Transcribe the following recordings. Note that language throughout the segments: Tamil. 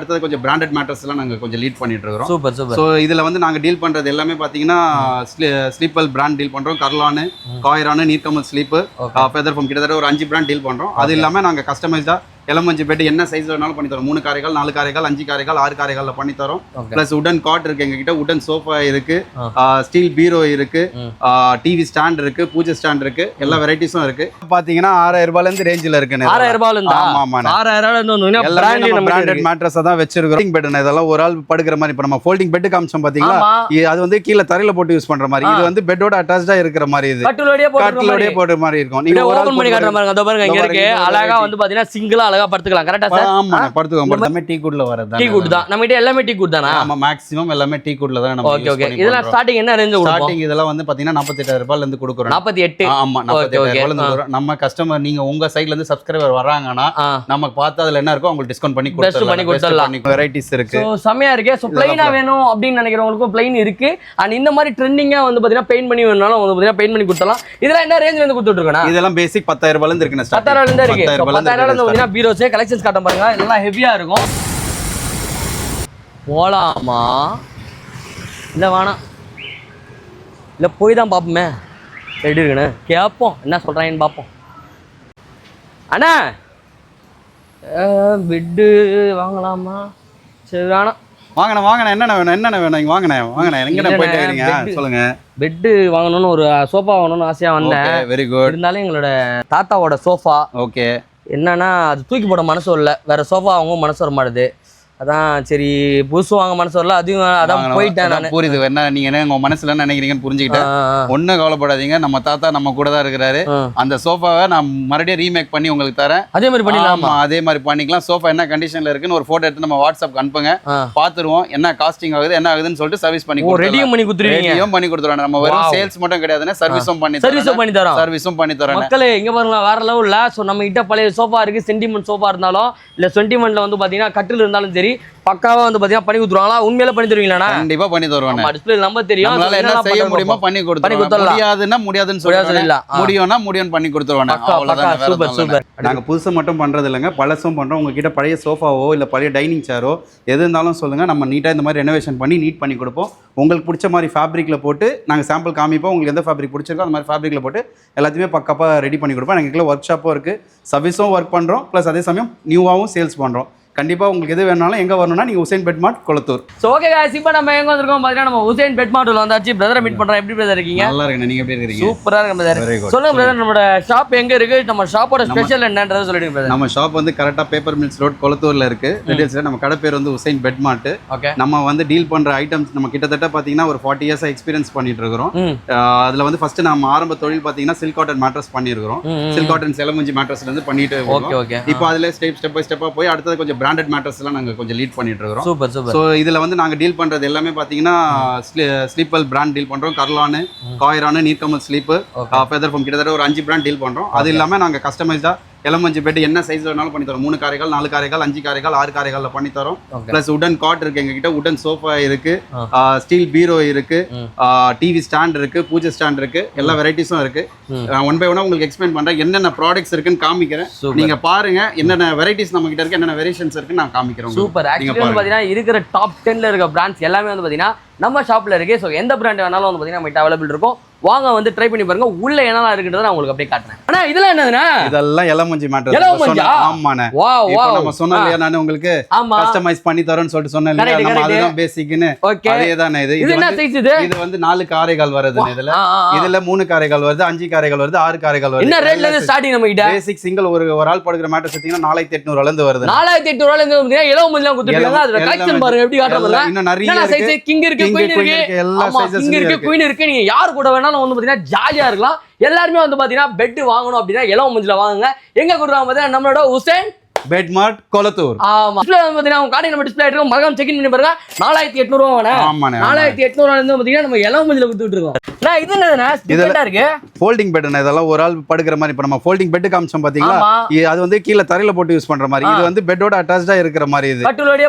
அடுத்தது கொஞ்சம் பிராண்டட் மேட்ரஸ்லாம் நாங்க கொஞ்சம் லீட் பண்ணிட்டு இருக்கோம். Super super. ஸோ இதுல வந்து நாங்க டீல் பண்றது எல்லாமே பாத்தீங்கன்னா ஸ்லீப்பல் பிராண்ட் டீல் பண்றோம். கர்லானு, காயரானு, நீர்கமல் ஸ்லீப், ஃபெதர் ஃபார்ம் கிட்டத்தட்ட ஒரு 5 பிராண்ட் டீல் பண்றோம். அது இல்லாம நாங்க கஸ்டமைஸ்டா எலமஞ்சி பெட் என்ன சைஸ்ல வேணாலும் பண்ணி தரோம். 3 காரைகள், 4 காரைகள், 5 காரைகள், 6 காரைகள்ல பண்ணி தரோம். பிளஸ் உடன் காட் இருக்கு எங்க கிட்ட, உடன் சோஃபா இருக்கு, ஸ்டீல் பீரோ இருக்கு, டிவி ஸ்டாண்ட் இருக்கு, பூஜை ஸ்டாண்ட் இருக்கு, எல்லா வெரைட்டிஸும் இருக்கு. பாத்தீங்கன்னா 6000 ரூபாயில இருந்து ரேஞ்சில இருக்கு. 6000 ரூபாயில இருந்து? ஆமா 6000 இருந்து பிராண்டட் மேட்ரஸ் தான் வச்சிருக்கோம். பெட் இதெல்லாம் ஒரு ஆள் படுக்கிற மாதிரி. இப்ப நம்ம ஃபோல்டிங் பெட் காமிச்சோம் பாத்தீங்களா, அது வந்து கீழ தரையில போட்டு யூஸ் பண்ற மாதிரி. இது வந்து பெட்டோட அட்டாச்டா இருக்கிற மாதிரி. இது கட்டிலோடே போடுற மாதிரி இருக்கும். நீங்க ஓபன் பண்ணி காட்டுற மாதிரி. அதோ பாருங்க இங்க இருக்கு. அழகா வந்து பாத்தீங்கன்னா சிங்கிளா அழகா படுத்துக்கலாம். கரெக்ட்டா சார்? ஆமா படுத்துக்கலாம். எல்லாமே டீ குட்ல வரது. டீ குட் தான். நம்ம கிட்ட எல்லாமே டீ குட் தானா? ஆமா மேக்ஸिमम எல்லாமே டீ குட்ல தான் நம்ம யூஸ் பண்ணுவோம். இதெல்லாம் ஸ்டார்டிங் என்ன ரேஞ்ச் கொடுப்போம்? ஸ்டார்டிங் இதெல்லாம் வந்து பாத்தீங்கன்னா 48000 ரூபாயில இருந்து கொடுக்குறோம். 48? ஆமா 48000 ரூபாயில இருந்து கொடுக்குறோம். நம்ம கஸ்டமர் நீங்க உங்க சைடுல இருந்து சப்ஸ்கிரைபர் வராங்கன்னா நமக்கு பார்த்து அதுல என்ன இருக்கோ உங்களுக்கு டிஸ்கவுண்ட் பண்ணி கொடுத்துறலாம். வெரைட்டிஸ் இருக்கு. சோ செமையா இருக்கு. சோ ப்ளைனா வேணும் அப்படி நினைக்கிறவங்களுக்கு ப்ளைன் இருக்கு. அண்ட் இந்த மாதிரி ட்ரெண்டிங்கா வந்து பாத்தீங்கன்னா பெயிண்ட் பண்ணி வேணும்னாலும் வந்து பாத்தீங்கன்னா பெயிண்ட் பண்ணி கொடுத்தலாம். இதெல்லாம் என்ன ரேஞ்ச்ல இருந்து கொடுத்துட்டு இருக்கோம்? இதெல்லாம் பேசிக் 10000 ரூபாயில இருந்து இருக்கு. 10000 ரூபாயில இருந்து இருக்கு. 10000 ரூபாயில இருந்து பாத்தீங்கன்னா பீரோஸ் கலெக்ஷன்ஸ் காட்ட பாருங்க. எல்லாம் ஹெவியா இருக்கும். போலாமா இல்லை வேணாம் இல்லை போய் தான் பார்ப்போமே. எப்படி இருக்குண்ணே கேட்போம், என்ன சொல்கிறாங்கன்னு பார்ப்போம். அண்ணா பெட்டு வாங்கலாமா? சரி வேணாம். வாங்கண்ணே என்னென்ன வேணும் இங்கே வாங்கண்ணே எங்கே போயிட்டு இருக்கீங்க சொல்லுங்க. பெட்டு வாங்கணும்னு ஒரு சோஃபா வாங்கணும்னு ஆசையாக வந்தேன். Very good. இருந்தாலும் எங்களோட தாத்தாவோட சோஃபா ஓகே என்னன்னா அது தூக்கி போட மனசு இல்லை, வேற சோஃபா அவங்க மனசு வர மாட்டுது. அதான் சரி புதுசு வாங்க மனசு வரல. அதையும் அதான் போயிட்டேன் நான். புரியுது என்ன நீங்க என்ன உங்க மனசுல என்ன நினைக்கிறீங்கன்னு புரிஞ்சுக்கிட்டேன். ஒன்னும் கவலைப்படாதீங்க, நம்ம தாத்தா நம்ம கூட தான் இருக்கிறாரு. அந்த சோஃபாவை நான் மறுபடியும் ரீமேக் பண்ணி உங்களுக்கு தரேன். அதே மாதிரி பண்ணிக்கலாம். அதே மாதிரி பண்ணிக்கலாம். சோஃபா என்ன கண்டிஷன்ல இருக்குன்னு ஒரு போட்டோ எடுத்து நம்ம வாட்ஸ்அப் அனுப்புங்க, பாத்துருவோம் என்ன காஸ்டிங் ஆகுது என்ன ஆகுதுன்னு சொல்லிட்டு சர்வீஸ் பண்ணி ரெடியும் பண்ணி கொடுத்துருவீங்க. ரெடியும் பண்ணி கொடுத்துருவாங்க. நம்ம வெறும் சேல்ஸ் மட்டும் கிடையாதுன்னா சர்வீஸும் பண்ணி தரோம். மக்களே இங்க பாருங்க வேற லெவல்ல. சோ நம்ம கிட்ட பழைய சோஃபா இருக்கு, சென்டிமெண்ட் சோஃபா இருந்தாலும் இல்ல சென்டிமெண்ட்ல வந்து பாத்தீங்கன்னா கட்டில் இருந்தாலும் சரி பக்காவா வந்து பாத்தீங்கன்னா பண்ணி கொடுத்துருவாங்களா? உண்மையில பண்ணி தருவீங்களா? கண்டிப்பா பண்ணி தருவாங்க. டிஸ்ப்ளே நம்பர் தெரியும். நம்மளால என்ன செய்ய முடியுமோ பண்ணி கொடுத்துருவாங்க. முடியாதுன்னா முடியாதுன்னு சொல்றதில்ல, முடியும்னா முடியும் பண்ணி கொடுத்துருவாங்க. அவ்வளவுதான். Super super. நாங்க புதுசா மட்டும் பண்றது இல்லங்க, பழசும் பண்றோம். உங்ககிட்ட பழைய சோஃபாவோ இல்ல பழைய டைனிங் சேரோ எது இருந்தாலும் சொல்லுங்க, நம்ம நீட்டா இந்த மாதிரி ரெனோவேஷன் பண்ணி நீட் பண்ணி கொடுப்போம். உங்களுக்கு பிடிச்ச மாதிரி ஃபேப்ரிக்ல போட்டு நாங்க சாம்பிள் காமிப்போம். உங்களுக்கு எந்த ஃபேப்ரிக் பிடிச்சிருக்கோ அந்த மாதிரி ஃபேப்ரிக்ல போட்டு எல்லாத்தையுமே பக்காப்பா ரெடி பண்ணி கொடுப்போம். எங்களுக்குள்ள ஒர்க் ஷாப்பும் இருக்கு, சர்வீஸும் ஒர்க் பண்றோம், பிளஸ் அதே சமயம் நியூவாகவும் சேல்ஸ் பண்றோம். கண்டிப்பா உங்களுக்கு எது வேணாலும் எங்க வரணும்னா நீங்க உசேன் பெட் மார்ட் கொளத்தூர். சோ ஓகே गाइस, இப்போ நம்ம எங்க வந்திருக்கோம் பாத்தீங்கன்னா நம்ம உசேன் பெட் மார்ட்ல வந்தாச்சு. பிரதரை மீட் பண்றோம். எப்படி பிரதர் இருக்கீங்க? நல்லா இருக்கேன். நீங்க எப்படி இருக்கீங்க? சூப்பரா இருக்கேன் பிரதர். சொல்லுங்க பிரதர், நம்மளோட ஷாப் எங்க இருக்கு, நம்ம ஷாப்போட ஸ்பெஷல் என்னன்றதை சொல்லிடுங்க பிரதர். நம்ம ஷாப் வந்து கரெக்ட்டா பேப்பர் மில்ஸ் ரோட் கொளத்தூர்ல இருக்கு. டீடைல்ஸ்ல நம்ம கடை பேர் வந்து உசேன் பெட் மார்ட். நம்ம வந்து டீல் பண்ற ஐட்டம்ஸ் நம்ம கிட்டத்தட்ட பாத்தீங்கன்னா ஒரு 40 இயர்ஸ் எக்ஸ்பீரியன்ஸ் பண்ணிட்டு இருக்கோம். அதுல வந்து ஃபர்ஸ்ட் நம்ம ஆரம்ப தொழில் பாத்தீங்கன்னா சில்க் காட்டன் மேட்ரஸ் பண்ணிருக்கோம். சில்க் காட்டன் செலமஞ்சி மேட்ரஸ்ல இருந்து பண்ணிட்டு இருக்கோம். இப்போ அதுல ஸ்டெப் பை ஸ்டெப்பா போய் அடுத்து கொஞ்சம் பிராண்டட் மேட்ரஸ்லாம் கொஞ்சம் லீட் பண்ணிட்டு இருக்கோம். Super super. சோ இதுல வந்து நாங்க டீல் பண்றது எல்லாமே பாத்தீங்கன்னா ஸ்லீப்பல் பிராண்ட் டீல் பண்றோம். கர்லானு, காயரானு, நீர்கமல் ஸ்லீப், ஃபெதர் ஃபார்ம் கிட்டத்தட்ட ஒரு 5 பிராண்ட் டீல் பண்றோம். அது இல்லாம நாங்க கஸ்டமைஸ்டா எலமஞ்சி பெட் என்ன சைஸ்ல வேணாலும் பண்ணி தரோம். 3 காரைகள், 4 காரைகள், 5 காரைகள், 6 காரைகள்ல பண்ணி தரோம். பிளஸ் உடன் காட் இருக்கு எங்க கிட்ட, உடன் சோஃபா இருக்கு, ஸ்டீல் பீரோ இருக்கு, டிவி ஸ்டாண்ட் இருக்கு, பூஜை ஸ்டாண்ட் இருக்கு, எல்லா வெரைட்டிஸும் இருக்கு. ஒன் பை ஒன்னா உங்களுக்கு எக்ஸ்பிளைன் பண்றேன். என்னென்ன ப்ராடக்ட்ஸ் இருக்குன்னு காமிக்கிறேன். நீங்க பாருங்க என்னென்ன வெரைட்டிஸ் நம்ம கிட்ட இருக்கு, என்னென்ன வேரியேஷன்ஸ் இருக்கு நான் காமிக்கிறேன். சூப்பர். ஆக்சுவலி வந்து பாத்தீங்கன்னா இருக்கிற டாப் 10ல இருக்க பிராண்ட்ஸ் எல்லாமே வந்து பாத்தீங்கன்னா நம்ம ஷாப்ல இருக்கு. ஸோ எந்த பிராண்ட் வேணாலும் வந்து பாத்தீங்கன்னா நம்ம அவைலபிள் இருக்கும். வாங்க வந்து ட்ரை பண்ணி பாருங்க. உள்ள என்னலாம் இருக்குன்றத நான் உங்களுக்கு அப்படியே காட்டுறேன். ஆனா இதெல்லாம் என்னதுன்னா இதெல்லாம் எலமஞ்சி மேட்டர். ஆமாண்ணே. இப்போ நம்ம சொன்னோம் இல்லையா, நான் உங்களுக்கு கஸ்டமைஸ் பண்ணி தரேன்னு சொல்லிட்டு சொன்னேன் இல்லையா, நம்ம அதுதான் பேசிக்னு. அதேதானே. இது என்ன சைஸ்? இது வந்து 4 காரைகள் வருது. இதுல 3 காரைகள் வருது, 5 காரைகள் வருது, 6 காரைகள் வருது. என்ன ரேட்ல இருந்து ஸ்டார்டிங் நம்ம கிட்ட? பேசிக் சிங்கிள் ஒரு ஆள் படுக்கிற மேட்டர் செட்டிங்கன்னா 4800 ரூபாயில இருந்து வருது. 4800 ரூபாயில இருந்து வந்து எலமஞ்சிலாம் கொடுத்துருக்காங்க. அதோட கலெக்ஷன் பாருங்க எப்படி காட்டுறாங்க. இன்னும் நிறைய சைஸ் கிங் இருக்கு, குயின் இருக்கு, எல்லா சைஸஸ் இருக்கு, குயின் இருக்கு. நீங்க யார் கூட வேணாலும் வந்து பாத்தீங்கன்னா ஜாலியா இருக்கலாம். எல்லாருமே வந்து பாத்தீங்கன்னா பெட் வாங்கணும் அப்படின்னா எலமஞ்சில வாங்குங்க. எங்க கொடுறாங்க பாத்தீங்கன்னா நம்மளோட உசேன் பெட் மார்ட் கொளத்தூர். ஆமா. டிஸ்ப்ளே வந்து பாத்தீங்கன்னா உங்க கார்டு நம்ம டிஸ்ப்ளே ஆயிட்டு மறக்காம செக் இன் பண்ணி பாருங்க. 4800 ரூபாய் வாங்க. ஆமாண்ணே. 4800 ரூபாயில இருந்து பாத்தீங்கன்னா நம்ம எலமஞ்சில கொடுத்துட்டு இருக்கோம். நான் இது என்னன்னா டிஃபரெண்டா இருக்கு. ஃபோல்டிங் பெட்னா இதெல்லாம் ஒரு ஆள் படுக்கிற மாதிரி. இப்ப நம்ம ஃபோல்டிங் பெட் காமிச்சோம் பாத்தீங்களா, அது வந்து கீழ தரையில போட்டு யூஸ் பண்ற மாதிரி. இது வந்து பெட்டோட அட்டாச்டா இருக்கிற மாதிரி. இது கட்டிலோடே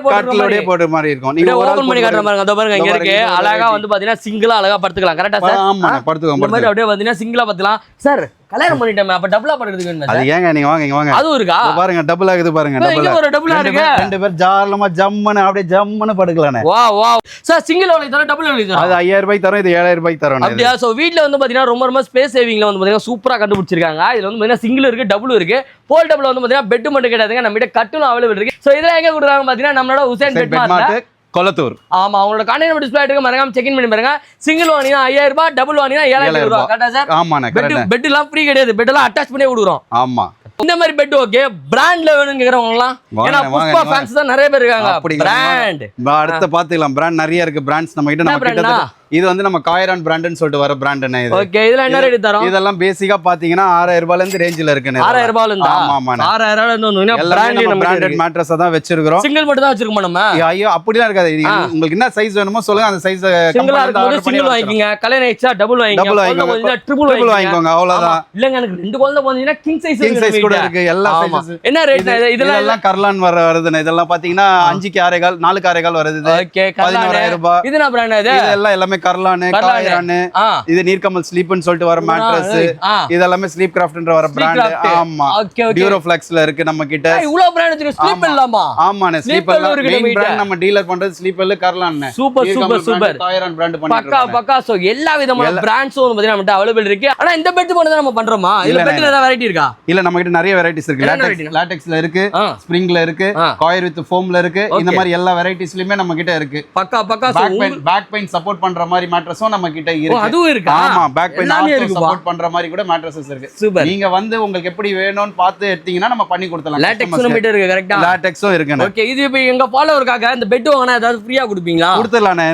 போடுற மாதிரி இருக்கும். நீங்க ஓபன் பண்ணி காட்டுற மாதிரி. அதோ பாருங்க இங்க இருக்கு. அழகா வந்து பாத்தீங்கன்னா சிங்கிளா அழகா படுத்துக்கலாம். கரெக்ட்டா சார்? ஆமா படுத்துக்கலாம். இந்த மாதிரி அப்படியே பாத்தீங்கன்னா சிங்கிளா படுத்துக்கலாம். சார் கல்யாணம் பண்ணிட்டோமே அப்ப டபுளா பண்றதுக்கு வேணுமா அது ஏங்க நீங்க வாங்க இங்க வாங்க அதுவும் இருக்கா பாருங்க டபுள் ஆகுது பாருங்க இங்க ஒரு டபுளா இருக்கு ரெண்டு பேர் ஜாலமா ஜம்முன்னு அப்படியே ஜம்முன்னு படுக்கலானே வா வா சார் சிங்கிள் எவ்வளவு தரோம் டபுள் எவ்வளவு தரோம் அது 5000 ரூபாய் தரோம் இது 7000 ரூபாய் தரோம் அப்படியா சோ வீட்ல வந்து பாத்தீங்கன்னா ரொம்ப ஸ்பேஸ் சேவிங்ல வந்து பாத்தீங்கன்னா சூப்பரா கண்டுபிடிச்சிருக்காங்க இதுல வந்து பாத்தீங்கன்னா சிங்கிள் இருக்கு டபுள் இருக்கு போல் டபுள் வந்து பாத்தீங்கன்னா பெட் மட்டும் கிடையாதுங்க நம்ம கிட்ட கட்டும் அவைலபிள் இருக்கு சோ இதெல்லாம் எங்க கொடுக்குறாங்க பாத்தீங்கன்னா நம்மளோட உசேன் பெட் மார்ட் கொளத்தூர் ஆமா அவங்களோட கான்டாக்ட் நம்பர் டிஸ்ப்ளே இருக்கு மறக்காம செக் இன் பண்ணி பாருங்க சிங்கிள் வாங்கினா 5000 ரூபாய் டபுள் வாங்கினா 7000 ரூபாய் கரெக்ட்டா சார் ஆமாண்ணே கரெக்ட் பெட் எல்லாம் ஃப்ரீ கிடையாது பெட் எல்லாம் அட்டாச் பண்ணி கொடுக்குறோம் ஆமா இந்த மாதிரி பெட் ஓகே பிராண்ட்ல வேணும்னு கேக்குறவங்கலாம் ஏன்னா புஷ்பா ஃபேன்ஸ் தான் நிறைய பேர் இருக்காங்க பிராண்ட் அடுத்து பாத்துக்கலாம் பிராண்ட் நிறைய இருக்கு பிராண்ட்ஸ் நம்ம கிட்ட இது வந்து நம்ம காயரான் பிராண்ட்னு சொல்லிட்டு வர பிராண்ட்னே இது ஓகே இதுல என்ன ரேட் தரோம் இதெல்லாம் பேசிக்கா பாத்தீங்கன்னா 6000 ரூபாயில இருந்து ரேஞ்சில இருக்குன்னு 6000 ரூபாயில இருந்து ஆமா 6000 ரூபாயில இருந்து நம்ம பிராண்டட் மேட்ரஸ் தான் வச்சிருக்கோம் சிங்கிள் மட்டும் தான் வச்சிருக்கோம் நம்ம ஐயோ அப்படிலாம் இருக்காது உங்களுக்கு என்ன சைஸ் வேணுமோ சொல்லுங்க அந்த சைஸ் சிங்கிளா இருக்கும்போது சிங்கிள் வாங்கிக்கங்க கல்யாணம் ஆயிச்சா டபுள் வாங்கிக்கங்க ட்ரிபிள் வாங்கிக்கோங்க அவ்வளவுதான் இல்லங்க எனக்கு ரெண்டு குழந்தை போனீங்கன்னா கிங் சைஸ் கூட இருக்கு எல்லா சைஸஸ் என்ன ரேட் இதெல்லாம் கர்லான் வருதுன்னு இதெல்லாம் பாத்தீங்கன்னா 5க்கு 6.5 4க்கு 6.5 வருது ஓகே 11000 ரூபாய் இது என்ன பிராண்ட் இது இதெல்லாம் எல்லாமே கர்லான் காயரான் இது நீர்கமல் ஸ்லீப்னு சொல்லிட்டு வர மேட்ரஸ் இதெல்லாம் ஸ்லீப் கிராஃப்ட்ன்ற வர பிராண்ட் ஆமா டியூரோஃப்ளெக்ஸ்ல இருக்கு நம்ம கிட்ட இவ்வளவு பிராண்ட் இருக்கு ஸ்லீப் இல்லாமா ஆமாண்ணே ஸ்லீப் மெயின் பிராண்ட் நம்ம டீலர் பண்றது ஸ்லீப் கர்லான் சூப்பர் காயரான் பிராண்ட் பண்ணிட்டு பக்கா சோ எல்லா விதமான பிராண்ட்ஸும் வந்து பாத்தீங்கன்னா நம்ம அவேலபிள் இருக்கு ஆனா இந்த பெட் மட்டும் தான் நம்ம பண்றோமா இல்ல பெட்ல ஏதாவது வெரைட்டி இருக்கா இல்ல நம்ம கிட்ட நிறைய வெரைட்டிஸ் இருக்கு லாட்டெக்ஸ்ல இருக்கு ஸ்ப்ரிங்ல இருக்கு காயர் வித் ஃபோம்ல இருக்கு இந்த மாதிரி எல்லா வெரைட்டிஸ்லயுமே நம்ம கிட்ட இருக்கு பக்கா பேக் பெயின் சப்போர்ட் பண்ற மாதிரி மேட்ரஸும் நம்ம கிட்ட இருக்கு அதுவும் இருக்கு ஆமா பேக் பெயின் சப்போர்ட் பண்ற மாதிரி கூட மேட்ரஸஸ் இருக்கு நீங்க வந்து உங்களுக்கு எப்படி வேணும்னு பார்த்து எடுத்தீங்கன்னா நம்ம பண்ணி கொடுத்தலாம் லாட்டெக்ஸ் நம்ம கிட்ட இருக்கு கரெக்ட்டா லாட்டெக்ஸும் இருக்கு ஓகே இது இப்போ எங்க ஃபாலோவர்க்காக இந்த பெட் வாங்குனா ஏதாவது ஃப்ரீயா கொடுப்பீங்களா கொடுத்துடலானே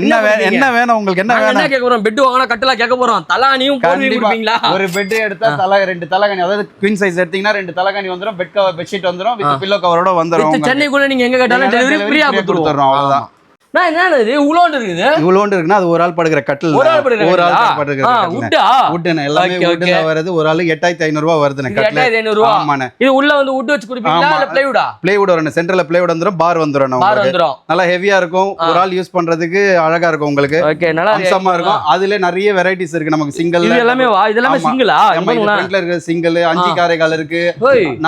என்ன வேணும் உங்களுக்கு என்ன வேணும் என்ன கேக்க போறோம் பெட் வாங்குனா கட்டலா கேக்க போறோம் தலானியும் போடுவீங்க கொடுப்பீங்களா ஒரு பெட் எடுத்தா ரெண்டு தலகாணி அதாவது குயின் சைஸ் எடுத்தீங்கன்னா ரெண்டு தலகாணி வந்துரும் பெட் கவர் பெட்ஷீட் வந்துரும் வித் பில்லோ கவரோட வந்துரும் சென்னைக்குள்ள நீங்க எங்க கேட்டாலும் டெலிவரி ஃப்ரீயா கொடுத்துறோம் அவ்வளவுதான் நான் என்ன இது இவ்வளோண்டு இருக்குது இவ்வளோண்டு இருக்குன்னா அது ஒரு ஆள் படுக்கிற கட்டில் ஒரு ஆள் படுக்கிற வுட்னா எல்லாமே வுட்ல வருது ஒரு ஆளு 8500 ரூபாய் வருதுனே கட்டில் 8500 ரூபாய் ஆமாண்ணே இது உள்ள வந்து வுட் வச்சு குடிப்பீங்களா இல்ல பிளைவுட் வரும் சென்டர்ல பிளைவுட் வந்துரும் பார் வந்துரும் நல்லா ஹெவியா இருக்கும் ஒரு ஆள் யூஸ் பண்றதுக்கு அழகா இருக்கும் உங்களுக்கு ஓகே நல்லா அம்சமா இருக்கும் அதுல நிறைய வெரைட்டிஸ் இருக்கு நமக்கு சிங்கிள் இது எல்லாமே சிங்கிளா நம்ம ஃப்ரண்ட்ல இருக்கு சிங்கிள் 5 காரைகால் இருக்கு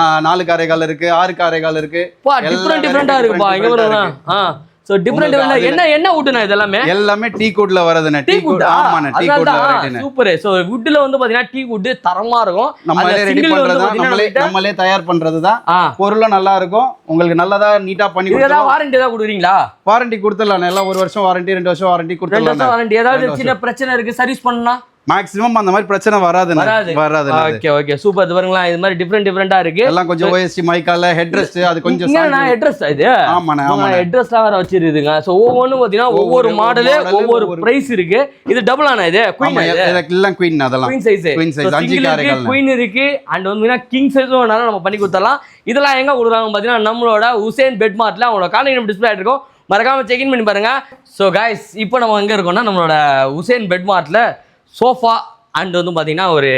4 காரைகால் இருக்கு 6 காரைகால் இருக்கு டிஃபரெண்டா இருக்குப்பா இங்க வருங்க சோ டிஃபரெண்ட் என்ன வுட்னா இதெல்லாம் எல்லாமே டீ குட்ல வரதுனே டீ குட் ஆமாண்ணே டீ குட்ல வரதுனே சூப்பர் சோ வுட்ல வந்து பாத்தீங்கன்னா டீ குட் தரமா இருக்கும் நம்மளே ரெடி பண்றதா நம்மளே தயார் பண்றதுதான் பொருளும் நல்லா இருக்கும் உங்களுக்கு நல்லதா நீட்டா பண்ணி கொடுத்தா வாரண்டி ஏதாவது கொடுக்குறீங்களா வாரண்டி கொடுத்துடலாம் எல்லாம் 1 வருஷம் வாரண்டி 2 வருஷம் வாரண்டி கொடுத்துடலாம் வாரண்டி ஏதாவது சின்ன பிரச்சனை இருக்கு சர்வீஸ் பண்ணா மேக்ஸிமம் அந்த மாதிரி பிரச்சனை வராது ஓகே சூப்பர் பாருங்களா இது மாதிரி டிஃபரெண்டா இருக்கு எல்லாம் கொஞ்சம் OST மைக்கால ஹெட் ரெஸ்ட் அது கொஞ்சம் நான் ஹெட் ரெஸ்ட் இது ஆமாண்ணே ஹெட் ரெஸ்ட்லாம் வேற வச்சிருக்குங்க சோ ஒவ்வொன்றும் பாத்தீங்கன்னா ஒவ்வொரு மாடல் ஒவ்வொரு பிரைஸ் இருக்கு இது டபுள் ஆனா இது குயின் இதெல்லாம் குயின் அதெல்லாம் குயின் சைஸ் 5 காரைகள் குயின் இருக்கு அண்ட் வந்து கிங் சைஸும் வேணாலும் நம்ம பண்ணி கொடுத்தலாம் இதெல்லாம் எங்க கொடுக்குறாங்க பாத்தீங்கன்னா நம்மளோட உசேன் பெட் மார்ட்ல அவங்களோட கான்டாக்ட் நம்பர் டிஸ்ப்ளே ஆயிருக்கும் மறக்காம செக் இன் பண்ணி பாருங்க சோ गाइस இப்போ நம்ம எங்க இருக்கோம்னா நம்மளோட உசேன் பெட் மார்ட்ல சோஃபா அண்ட் வந்து பாத்தீங்கன்னா ஒரு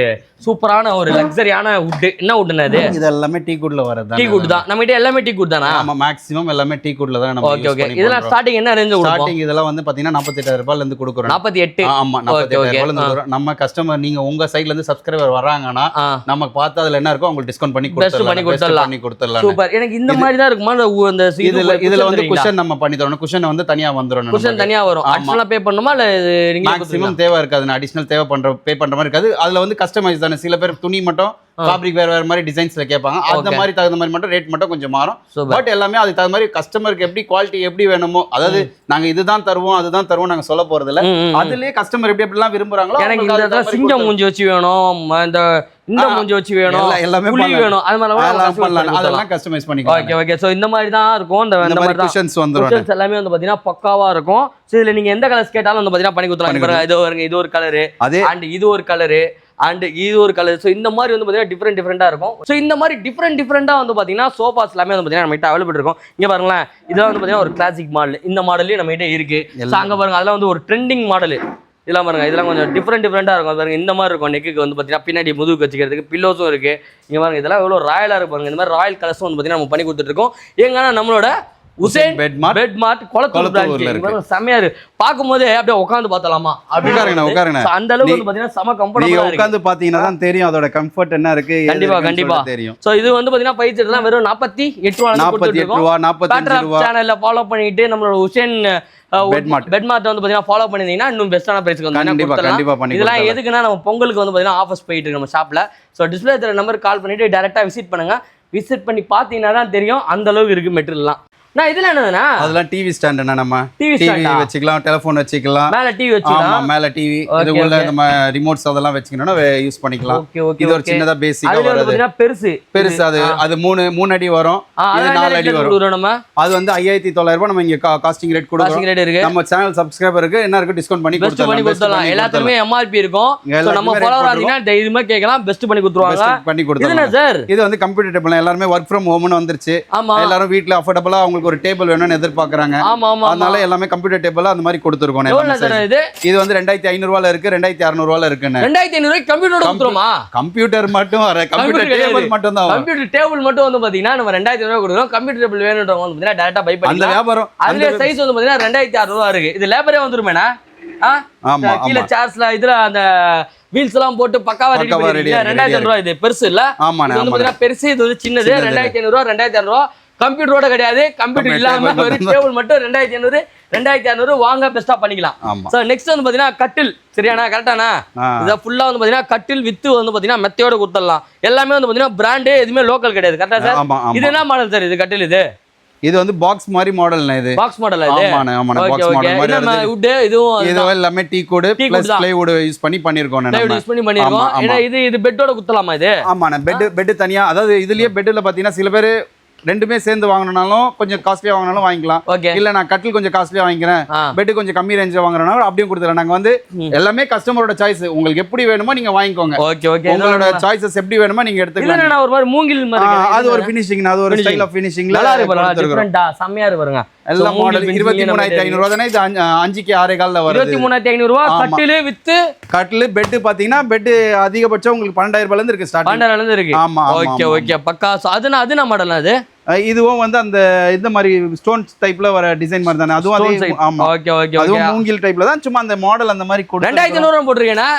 சூப்பரான ஒரு லக்ஸரியான வுட் என்ன வுட்னா இது எல்லாமே டீ குட்ல வரது டீ குட் தான் நம்ம கிட்ட எல்லாமே டீ குட் தானா ஆமா மேக்ஸிமம் எல்லாமே டீ குட்ல தான் நம்ம ஓகே இதெல்லாம் ஸ்டார்டிங் என்ன ரேஞ்ச் கொடுப்போம் ஸ்டார்டிங் இதெல்லாம் வந்து பாத்தீங்கன்னா 48000 ரூபாயில இருந்து கொடுக்குறோம் 48 ஆமா 48000 ரூபாயில இருந்து கொடுக்குறோம் நம்ம கஸ்டமர் நீங்க உங்க சைடுல இருந்து சப்ஸ்கிரைபர் வராங்கன்னா நமக்கு பார்த்து அதுல என்ன இருக்கோ உங்களுக்கு டிஸ்கவுண்ட் பண்ணி கொடுத்துடலாம் சூப்பர் எனக்கு இந்த மாதிரி தான் இருக்குமா அந்த இதுல வந்து குஷன் நம்ம பண்ணி தரோம் குஷன் வந்து தனியா வந்துரும் குஷன் தனியா வரும் அடிஷனலா பே பண்ணனுமா இல்ல நீங்க மேக்ஸிமம் தேவை இருக்காது அடிஷனல் தேவை பே பண்ற மாதிரி இருக்காது அதுல வந்து கஸ்டமைஸ் தானே சில பேர் துணி மட்டும் ஃபேப்ரிக் வேற மாதிரி டிசைன்ஸ்ல கேட்பாங்க அந்த மாதிரி தகுந்த மாதிரி மட்டும் ரேட் மட்டும் கொஞ்சம் மாறும் பட் எல்லாமே அதுக்கு தகுந்த மாதிரி கஸ்டமருக்கு எப்படி குவாலிட்டி எப்படி வேணுமோ அதாவது நாங்க இதுதான் தருவோம் அதுதான் தருவோம் நாங்க சொல்ல போறது இல்ல அதுலயே கஸ்டமர் எப்படி எப்படிலாம் விரும்புறாங்களோ எனக்கு இந்த சிங்கம் மூஞ்சி வச்சு வேணும் இந்த மூஞ்சி வச்சு வேணும் எல்லாமே புலி வேணும் அது மாதிரி அதெல்லாம் கஸ்டமைஸ் பண்ணிக்கலாம் ஓகே சோ இந்த மாதிரி தான் இருக்கும் இந்த மாதிரி குஷன்ஸ் வந்துரும் குஷன்ஸ் எல்லாமே வந்து பாத்தீங்கன்னா பக்காவா இருக்கும் சோ இதுல நீங்க எந்த கலர்ஸ் கேட்டாலும் வந்து பாத்தீங்கன்னா பண்ணி கொடுத்துறாங்க இது வருங்க இது ஒரு கலர் அண்ட் இது ஒரு கலர் அண்ட் இது ஒரு கலர் ஸோ இந்த மாதிரி வந்து பார்த்தீங்கன்னா டிஃப்ரெண்டாக இருக்கும் ஸோ இந்த மாதிரி டிஃப்ரெண்டாக வந்து பார்த்தீங்கன்னா சோஃபாஸ் எல்லாமே வந்து பார்த்தீங்கன்னா நம்ம கிட்ட அவைலபிள் இருக்கும் இங்கே பாருங்களேன் இதெல்லாம் வந்து பார்த்தீங்கன்னா ஒரு கிளாசிக் மாடல் இந்த மாடல்லையும் நம்ம கிட்ட இருக்கு ஸோ அங்கே பாருங்க அதெல்லாம் வந்து ஒரு ட்ரெண்டிங் மாடல் இதெல்லாம் பாருங்க இதெல்லாம் கொஞ்சம் டிஃப்ரெண்டாக இருக்கும் பாருங்க இந்த மாதிரி இருக்கும் நெக்குக்கு வந்து பார்த்தீங்கன்னா பின்னாடி முதுகு வச்சுக்கிறதுக்கு பில்லோஸும் இருக்கு இங்கே பாருங்க இதெல்லாம் எவ்வளோ ராயலாக இருப்பாங்க இந்த மாதிரி ராயல் கலர்ஸும் வந்து பார்த்தீங்கன்னா நம்ம பண்ணி கொடுத்துட்டு இருக்கோம் எங்கன்னா நம்மளோட உசேன் பெட் மார்ட் பெட் மார்ட் கொளத்தூர்ல இருக்கு. செமையா இருக்கு. பாக்கும்போதே அப்படியே உட்கார்ந்து பார்த்தலாமா உட்காருங்க. அந்த அளவுக்கு வந்து பாத்தீங்கன்னா செம கம்ஃபர்ட்டபிளா நீங்க இருக்கு. உட்கார்ந்து பாத்தீங்கன்னா தான் தெரியும் அதோட கம்ஃபர்ட் என்ன இருக்கு. கண்டிப்பா தெரியும். சோ இது வந்து பாத்தீங்கன்னா பைசெட் எல்லாம் வெறும் 48 ரூபாய்ல கொடுத்துட்டு இருக்கோம். 45 ரூபாய். சேனல்ல ஃபாலோ பண்ணிட்டு நம்மளோட உசேன் பெட் மார்ட் வந்து பாத்தீங்கன்னா ஃபாலோ பண்ணிருந்தீங்கன்னா இன்னும் பெஸ்டான பிரைஸ்க்கு வந்து கண்டிப்பா பண்ணி இதெல்லாம் எதுக்குன்னா நம்ம பொங்கலுக்கு வந்து பாத்தீங்கன்னா ஆஃபர்ஸ் போயிட்டு இருக்கு நம்ம ஷாப்ல. சோ டிஸ்ப்ளே தெரிய நம்பர் கால் பண்ணிட்டு டைரக்டா விசிட் பண்ணுங்க. விசிட் பண்ணி பாத்தீங்கன்னா தான் தெரியும் அந்த அளவுக்கு இருக்கு மெட்டீரியல்லாம். நான் இதுல என்னதுன்னா அதெல்லாம் டிவி ஸ்டாண்ட் நம்ம டிவி வச்சுக்கலாம், டெலிபோன் வச்சுக்கலாம், மேல டிவி வச்சுக்கலாம். ஆமா மேல டிவி இது உள்ள நம்ம ரிமோட்ஸ் அதெல்லாம் வச்சுக்கணும்னா யூஸ் பண்ணிக்கலாம். இது ஒரு சின்னதா பேசிக்கா வருது. பெருசு அது 3 அடி வரும். இது 4 அடி வரும். நம்ம அது வந்து 5900 ரூபாய் நம்ம இங்க காஸ்டிங் ரேட் கொடுக்குறோம். நம்ம சேனல் சப்ஸ்கிரைபருக்கு என்ன இருக்கு டிஸ்கவுண்ட் பண்ணி கொடுத்துறலாம். எல்லாத்துலயுமே எம்ஆர்பி இருக்கும். சோ நம்ம ஃபாலோவர் ஆதீனா தைரியமா கேட்கலாம். பெஸ்ட் பண்ணி கொடுத்துருவாங்க. இதுனா சார் இது வந்து கம்ப்யூட்டர் டேபிள் எல்லாரும் வொர்க் ஃப்ரம் ஹோம்னு வந்துருச்சு. எல்லாரும் வீட்ல அஃபோர்டபுளா உங்களுக்கு ஒரு டேபிள் வேணும்னு எதிர்பார்க்கறாங்க. அதனால எல்லாமே கம்ப்யூட்டர் டேபிள் அந்த மாதிரி கொடுத்துருக்கோம். இது வந்து 2500 ரூபாயில இருக்கு, 2600 ரூபாயில இருக்குன்னு. 2500 ரூபாய்க்கு கம்ப்யூட்டர் கொடுத்துறோமா? கம்ப்யூட்டர் மட்டும் வர கம்ப்யூட்டர் டேபிள் மட்டும் தான். கம்ப்யூட்டர் டேபிள் மட்டும் வந்து பாத்தீங்கன்னா நம்ம 2500 ரூபாய் கொடுக்குறோம். கம்ப்யூட்டர் டேபிள் வேணும்ன்றவங்க வந்து பாத்தீங்கன்னா டைரக்டா பை பண்ணி அந்த வியாபாரம் அதுல சைஸ் வந்து பாத்தீங்கன்னா 2600 ரூபாய் இருக்கு. இது லேபரே வந்துருமேனா? கீழ சேர்ஸ்ல இதுல அந்த வீல்ஸ் எல்லாம் போட்டு பக்காவா ரெடி பண்ணி 2500 ரூபாய். இது பெருசு இல்ல? இது வந்து பாத்தீங்கன்னா பெருசு, இது வந்து சின்னது. 2500 ரூபாய் 2600 ரூபாய். கம்ப்யூட்டரோட கிடையாது, கம்ப்யூட்டர் இல்லாம ஒரு டேபிள் மட்டும் 2500 2600 வாங்க பெஸ்டா பண்ணிக்கலாம். சோ நெக்ஸ்ட் வந்து பாத்தீங்கன்னா கட்டில். சரியானா? கரெக்டானா? இத ஃபுல்லா வந்து பாத்தீங்கன்னா கட்டில் வித் வந்து பாத்தீங்கன்னா மெத்தையோட கொடுத்துடலாம். எல்லாமே வந்து பாத்தீங்கன்னா பிராண்ட், எதுவுமே லோக்கல் கிடையாது. கரெக்டா சார்? இது என்ன மாடல் சார் இது கட்டில்? இது வந்து பாக்ஸ் மாதிரி மாடல்னா இது பாக்ஸ் மாடல் இது. ஆமா பாக்ஸ் மாடல் மாதிரி நம்ம வுட் இதுவும் எல்லாமே டீ கோட் பிளஸ் ப்ளைவுட் யூஸ் பண்ணி பண்ணிருக்கோம். நம்ம யூஸ் பண்ணிருக்கோம். ஏனா இது பெட்டோட குத்தலாமா இது? ஆமா பெட் தனியா. அதாவது இதுலயே பெட்ல பாத்தீங்கன்னா சில பேர் ரெண்டுமே சேர்ந்து வாங்கணும்னாலும் கொஞ்சம் காஸ்ட்லியா வாங்கினாலும் வாங்கிக்கலாம். இல்ல நான் கட்டில் கொஞ்சம் காஸ்ட்லியா வாங்கிக்கிறேன், பெட் கொஞ்சம் கம்மி ரேஞ்சில் வாங்குறனால அப்படியே கொடுத்துறோம். நாங்க வந்து எல்லாமே கஸ்டமரோட சாய்ஸ். உங்களுக்கு எப்படி வேணுமோ நீங்க வாங்கிக்கோங்க. உங்களோட சாய்ஸஸ் எப்படி வேணுமோ நீங்க எடுத்துக்கலாம். ஒரு மாதிரி மூங்கில் மாதிரி அது ஒரு ஃபினிஷிங், அது ஒரு ஸ்டைல் ஆஃப் ஃபினிஷிங்ல நல்லா இருக்கு. டிஃபரண்டா செமையா இருக்கு பாருங்க. எல்லா மாடல் 23500 ரூபாய் தானே. இது 5க்கு 6 கால்ல வருது. 23500 ரூபாய் கட்டில் வித் கட்டில். பெட் பாத்தீங்கன்னா பெட் அதிகபட்சம் உங்களுக்கு 12000 ரூபாயில இருந்து இருக்கு. ஸ்டார்ட் 12000 இருந்து இருக்கு. ஆமா ஓகே பக்கா. அதுனா மாடல் அது. இதுவும் வந்து அந்த இந்த மாதிரி ஸ்டோன்ஸ் டைப்ல வர டிசைன் மாதிரி தானே. அதுவும் அதே. ஆமா ஓகே அதுவும் மூங்கில் டைப்ல தான். சும்மா அந்த மாடல் அந்த மாதிரி 2500 ரூபாய் போட்டுருக்கேனா?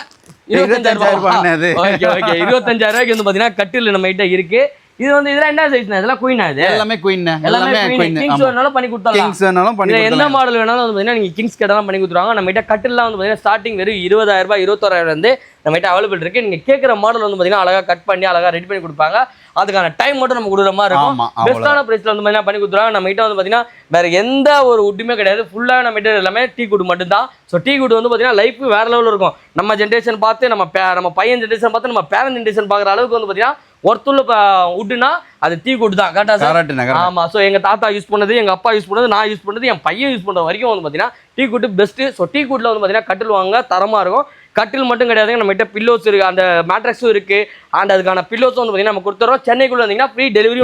25000 ரூபாய் அது. ஓகே 25000 ரூபாய்க்கு வந்து பாத்தீங்கன்னா கட்டில் நம்ம கிட்ட இருக்கு. இது வந்து இதெல்லாம் என்ன சைஸ்னா? இதெல்லாம் குயின் இது. எல்லாமே குயின். எல்லாமே குயின். கிங்ஸ் வேணாலும் பண்ணி கொடுத்தலாம். கிங்ஸ் வேணாலும் பண்ணி கொடுத்தலாம். என்ன மாடல் வேணாலும் வந்து பாத்தீங்கன்னா நீங்க கிங்ஸ் கேட்டாலும் பண்ணி கொடுத்துருவாங்க. நம்ம கிட்ட கட்டில்லாம் வந்து பாத்தீங்கன்னா ஸ்டார்டிங் வெறும் 20000 ரூபாய் 21000 இருந்து நம்ம கிட்ட அவைலபிள் இருக்கு. நீங்க கேக்குற மாடல் வந்து பாத்தீங்கன்னா அழகா கட் பண்ணி அழகா ரெடி பண்ணி கொடுப்பாங்க. அதுக்கான டைம் மட்டும் நம்ம கொடுக்குற மாதிரி இருக்கும். பெஸ்டான பிரைஸ்ல வந்து பாத்தீங்கன்னா பண்ணி கொடுத்துருவாங்க. நம்ம கிட்ட வந்து பாத்தீங்கன்னா வேற எந்த ஒரு உட்டுமே கிடையாது. ஃபுல்லா நம்ம கிட்ட எல்லாமே டீ குட் மட்டும் தான். ஸோ டீ குட் வந்து பாத்தீங்கன்னா லைஃப் வேற லெவலில் இருக்கும். நம்ம ஜென்ரேஷன் பார்த்து நம்ம பையன் ஜென்ரேஷன் பார்த்து நம்ம பேரண்ட் ஜென்ரேஷன் பார்க்குற அளவுக்கு வந்து பாத்தீங்கன்னா ஒருத்துள்ள உட்டுனா அது டீ குட் தான். கரெக்டா? ஆமா. ஸோ எங்க தாத்தா யூஸ் பண்ணது, எங்க அப்பா யூஸ் பண்ணது, நான் யூஸ் பண்ணது, என் பையன் யூஸ் பண்ற வரைக்கும் வந்து பாத்தீங்கன்னா டீ குட் பெஸ்ட். ஸோ டீ குட்ல வந்து பாத்தீங்கன்னா கட்டில் வாங்க தரமா இருக்கும். கட்டில் மட்டும் கிடையாதுங்க, நம்ம கிட்ட பில்லோஸ் இருக்கு, அந்த மேட்ரஸும் இருக்கு. அண்ட் அதுக்கான பில்லோஸும் வந்து பாத்தீங்கன்னா நம்ம கொடுத்துறோம். சென்னைக்குள்ள வந்தீங்கன்னா ஃப்ரீ டெலிவரி